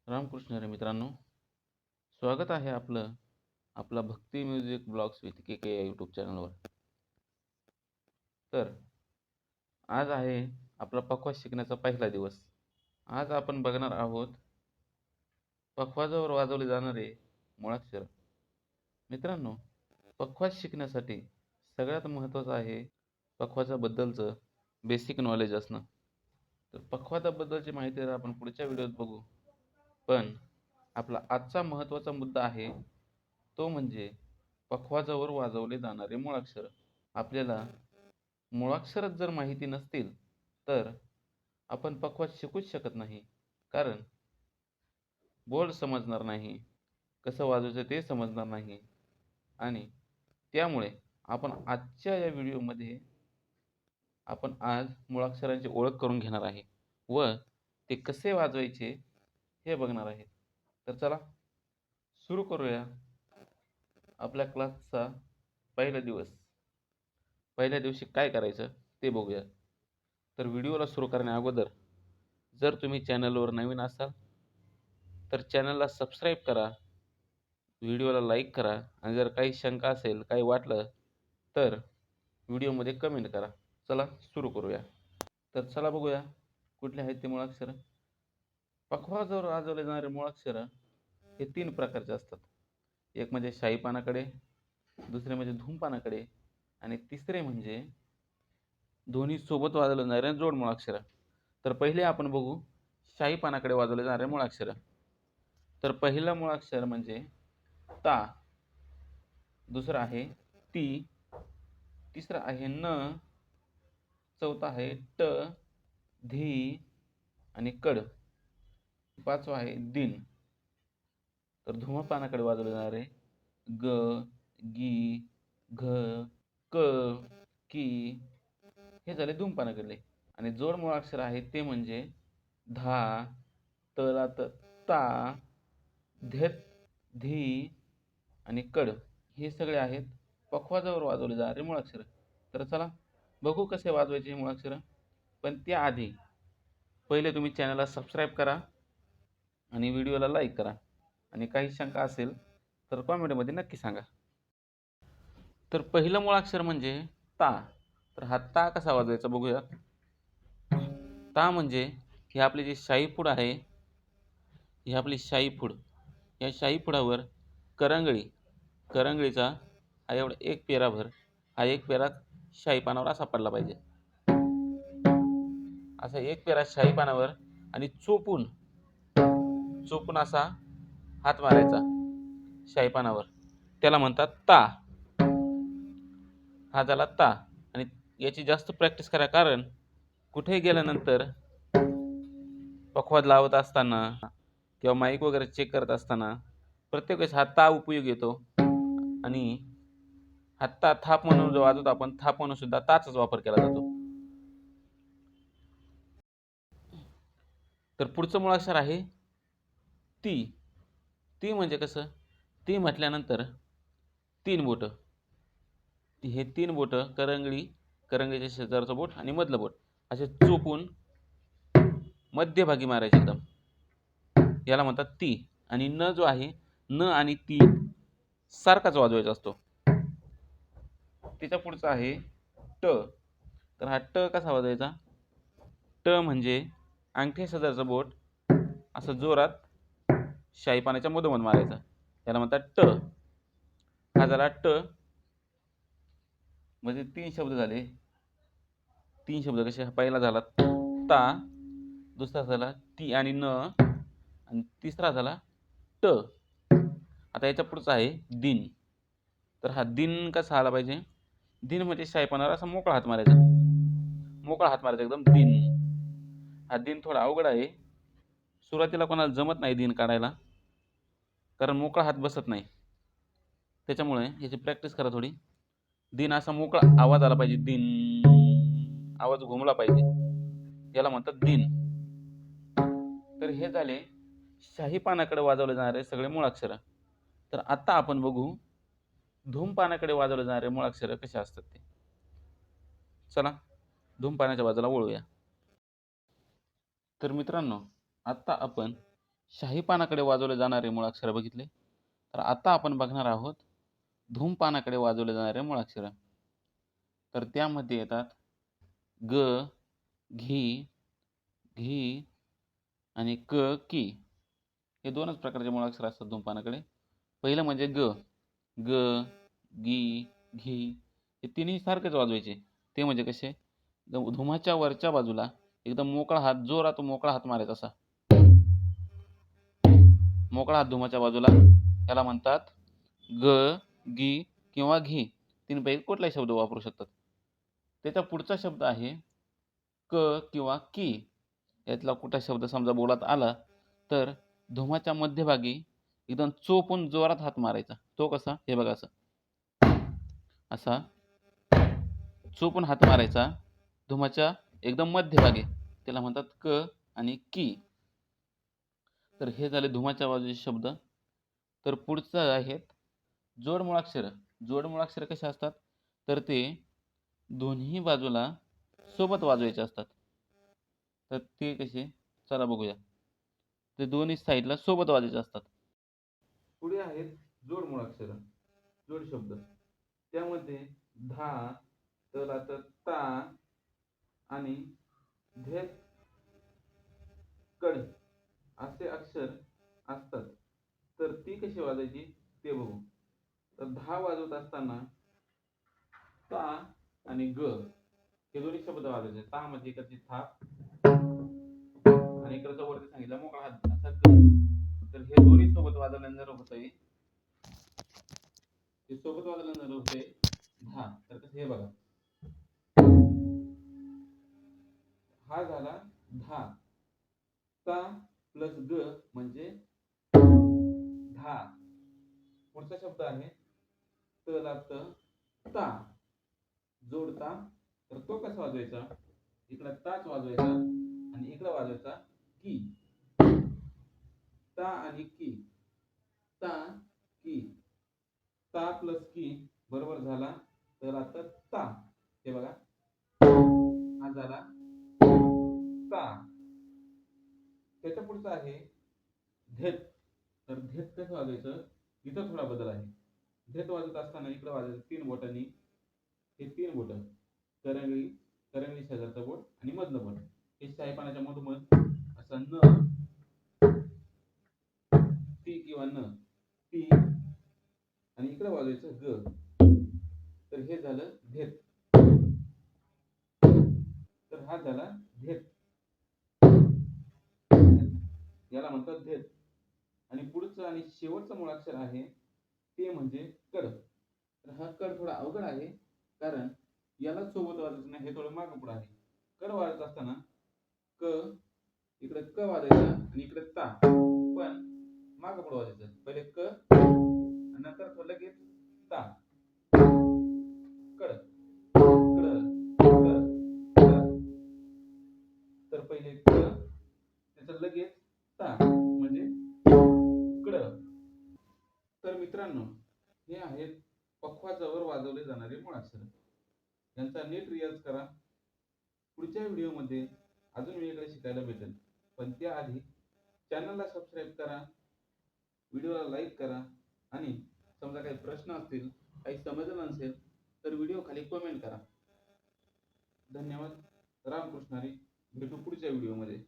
रामकृष्ण हरी मित्रांनो, स्वागत आहे आपला भक्ती म्युझिक ब्लॉग्स विथ के के या यूट्यूब चॅनलवर. तर आज आहे आपला पखवाज शिकण्याचा पहिला दिवस. आज आपण बघणार आहोत पखवाजावर वाजवले जाणारे मुळाक्षर. मित्रांनो, पखवाज शिकण्यासाठी सगळ्यात महत्त्वाचं आहे पखवाजाबद्दलचं बेसिक नॉलेज असणं. तर पखवाजाबद्दलची माहिती तर आपण पुढच्या व्हिडिओत बघू, पण आपला आजचा महत्त्वाचा मुद्दा आहे तो म्हणजे पखवाजावर वाजवले जाणारे मुळाक्षर. आपल्याला मुळाक्षरच जर माहिती नसतील तर आपण पखवाज शिकूच शकत नाही. कारण बोल समजणार नाही, कसं वाजवायचं ते समजणार नाही. आणि त्यामुळे आपण आज मुळाक्षरांची ओळख करून घेणार आहे व ते कसे वाजवायचे हे बघणार आहे. तर चला सुरू करूया आपल्या क्लासचा पहिला दिवस. पहिल्या दिवशी काय करायचं ते बघूया. तर व्हिडिओला सुरू करण्या अगोदर जर तुम्ही चॅनलवर नवीन असाल तर चॅनलला सबस्क्राईब करा, व्हिडिओला लाईक करा आणि जर काही शंका असेल, काही वाटलं तर व्हिडिओमध्ये कमेंट करा. चला सुरू करूया. तर चला बघूया कुठले आहेत ते मुळाक्षर. पखवाजावर वाजवले जाणारे मुळाक्षर हे 3 प्रकारचे असतात. एक म्हणजे शाई पानाकडे, दुसरे म्हणजे धूमपानाकडे आणि तिसरे म्हणजे दोन्ही सोबत वाजवले जाणारे जोड मुळाक्षर. तर पहिले आपण बघू शाई पानाकडे वाजवले जाणारे मुळाक्षर. तर पहिलं मुळाक्षर म्हणजे ता, दुसरं आहे ती, तिसरं आहे न, चौथा आहे ट, धी आणि कड, पाचवा आहे दिन. तर धूमपानाकडे वाजवले जाणारे ग, गी, घ, क, की हे झाले धूमपानाकडले. आणि जोड मुळाक्षर आहे ते म्हणजे धा, तला ता, धेत, धी आणि कड. हे सगळे आहेत पखवाजावर वाजवले जाणारे मुळाक्षर. तर चला बघू कसे वाजवायचे हे मुळाक्षर. पण त्याआधी पहिले तुम्ही चॅनलला सबस्क्राईब करा आणि व्हिडिओला लाईक करा आणि काही शंका असेल तर कॉमेंटमध्ये नक्की सांगा. तर पहिलं मुळाक्षर म्हणजे ता. तर हा ता कसा वाजवायचा बघूया. ता म्हणजे ही आपली जी शाईपूड आहे, ही आपली शाईपूड. या शाईपुडावर करंगळीचा हा एवढा एक पेराभर, हा एक पेरा शाई पानावर असा पडला पाहिजे. असा एक पेरा शाई पानावर आणि चोपून चोपून असा हात मारायचा शाई पानावर, त्याला म्हणतात ता. हा झाला ता. आणि याची जास्त प्रॅक्टिस करा, कारण कुठेही गेल्यानंतर पखवाज लावत असताना किंवा माईक वगैरे चेक करत असताना प्रत्येक वेळेस हा ता उपयोग येतो. आणि हा ता थाप म्हणून जो वाजवतो आपण, थाप म्हणून सुद्धा ताचाच वापर केला जातो. तर पुढचं मुळाक्षर आहे ती. ती म्हणजे कसं, ती म्हटल्यानंतर 3 बोटं. हे 3 बोटं करंगळीच्या शेजारचं बोट आणि मधलं बोट असे चोपून मध्यभागी मारायचे एकदम, याला म्हणतात ती. आणि न जो आहे, न आणि ती सारखाच वाजवायचा असतो. त्याच्या पुढचा आहे ट. तर हा ट कसा वाजवायचा. ट म्हणजे अंगठ्या शेजारचं बोट असं जोरात शाई पाण्याच्या मधोमध मारायचा, याला म्हणतात ट. हा झाला ट. म्हणजे 3 शब्द झाले. 3 शब्द कसे, पहिला झाला ता, दुसरा झाला ती आणि न, आणि तिसरा झाला ट. आता याच्या पुढचा आहे दिन. तर हा दिन कसा आला पाहिजे. दिन म्हणजे शाईपानावर असा मोकळा हात मारायचा, मोकळा हात मारायचा एकदम, दिन. हा दिन थोडा अवघड आहे, सुरुवातीला कोणाला जमत नाही दिन काढायला, कारण मोकळा हात बसत नाही. त्याच्यामुळे याची प्रॅक्टिस करा थोडी. दिन असा मोकळा आवाज आला पाहिजे, दिन आवाज घुमला पाहिजे, याला म्हणतात दिन. तर हे झाले शाही पानाकडे वाजवले जाणारे सगळे मुळाक्षर. तर आता आपण बघू धूमपानाकडे वाजवले जाणारे मुळाक्षर कसे असतात ते. चला धूमपानाच्या बाजूला वळूया. तर मित्रांनो, आता आपण शाही पानाकडे वाजवले जाणारे मुळाक्षर बघितले. तर आता आपण बघणार आहोत धूमपानाकडे वाजवले जाणारे मुळाक्षर. तर त्यामध्ये येतात ग, घी, घी आणि क, की. हे दोनच प्रकारचे मुळाक्षर असतात धूमपानाकडे. पहिलं म्हणजे ग. ग, गी, घी हे तिन्ही सारखेच वाजवायचे. ते म्हणजे कसे? धुमाच्या वरच्या बाजूला एकदम मोकळा हात, जोरात मोकळा हात मारायचा असा. मोकळा हात धुमाच्या बाजूला त्याला म्हणतात ग, गी किंवा घी. तीनपैकी कुठलाही शब्द वापरू शकतात. त्याचा पुढचा शब्द आहे क किंवा की. यातला कुठला शब्द समजा बोलात आला तर धुमाच्या मध्यभागी एकदम चोपून जोरात हात मारायचा. तो कसा? हे बघा असं. असा चोपून हात मारायचा धुमाच्या एकदम मध्यभागी. त्याला म्हणतात क आणि की. तर हे झाले धुमाच्या बाजूचे शब्द. तर पुढचं आहेत जोड मुळाक्षर. जोड मुळाक्षर कसे असतात? तर ते दोन्ही बाजूला सोबत वाजवायचे असतात. तर ते कसे? चला बघूया. ते दोन्ही साईडला सोबत वाजवायचे असतात. पुढे आहेत जोड मुळाक्षर, जोड शब्द. त्यामध्ये धा, तलाचं ता आणि धेत, कड असे अक्षर असतात. तर ती कशी वाजायची ते बघू. तर धा वाजवत असताना ता आणि ग हे दोन्ही शब्द वाजवायचे. ता म्हणजे इकडची थाप आणि इकडचा वरती सांगितलं मोकळा हात असा ग. तर हे दोन्ही सोबत वाजवल्यानंतर होतंय, हे सोबत वाजवल्यानंतर होतंय धा. तर कसं? हे बघा. हा झाला धा. ता प्लस ग म्हणजे धा. पुढचा शब्द आहे तलात ता, जोडता. तर तो कसा वाजवायचा? इकडे ताच वाजवायचा आणि इकडे वाजवायचा की. ता आणि की, ता की. ता प्लस की बरोबर झाला तलात ता. हे बघा, हा झाला ता. त्याच्या पुढचा आहे धेत. तर धेत कसं वाजवायचं? इथं थोडा बदल आहे. धेत वाजवत असताना इकडे वाजवायचं 3 बोटांनी. हे 3 बोट, करंगळी, करंगळी शेजारचा बोट आणि मधलं बोट. हे शाईपानाच्या मधोमध असं न, ती किंवा न, ती आणि इकडे वाजवायचं ग. तर हे झालं धेत. तर हा झाला धेत. याला म्हणतात धेत. आणि पुढचं आणि शेवटचं मुळाक्षर आहे ते म्हणजे कड. तर हा कड थोडा अवघड आहे, कारण याला सोबत वाजवायचं नाही, हे थोडं मागं पुढे आहे. कड वाजत असताना क इकडे क वाजायचा आणि इकडे ता, पण मागं पुढे वाजायचं. पहिले क आणि नंतर लगेच ता. कड, कड, कड, कड. तर पहिले क, त्याचं लगेच ता म्हणजे कड. तर मित्रांनो, हे आहेत पखवाजावर वाजवले जाणारे मुळाक्षर. यांचा नीट रियाज करा. पुढच्या व्हिडिओमध्ये अजून वेगळे शिकायला भेटेल. पण त्याआधी चॅनलला सबस्क्राईब करा, व्हिडिओला लाईक करा आणि समजा काही प्रश्न असतील, काही समजलं नसेल तर व्हिडिओ खाली कमेंट करा. धन्यवाद. रामकृष्ण हरी. भेटू पुढच्या व्हिडिओमध्ये.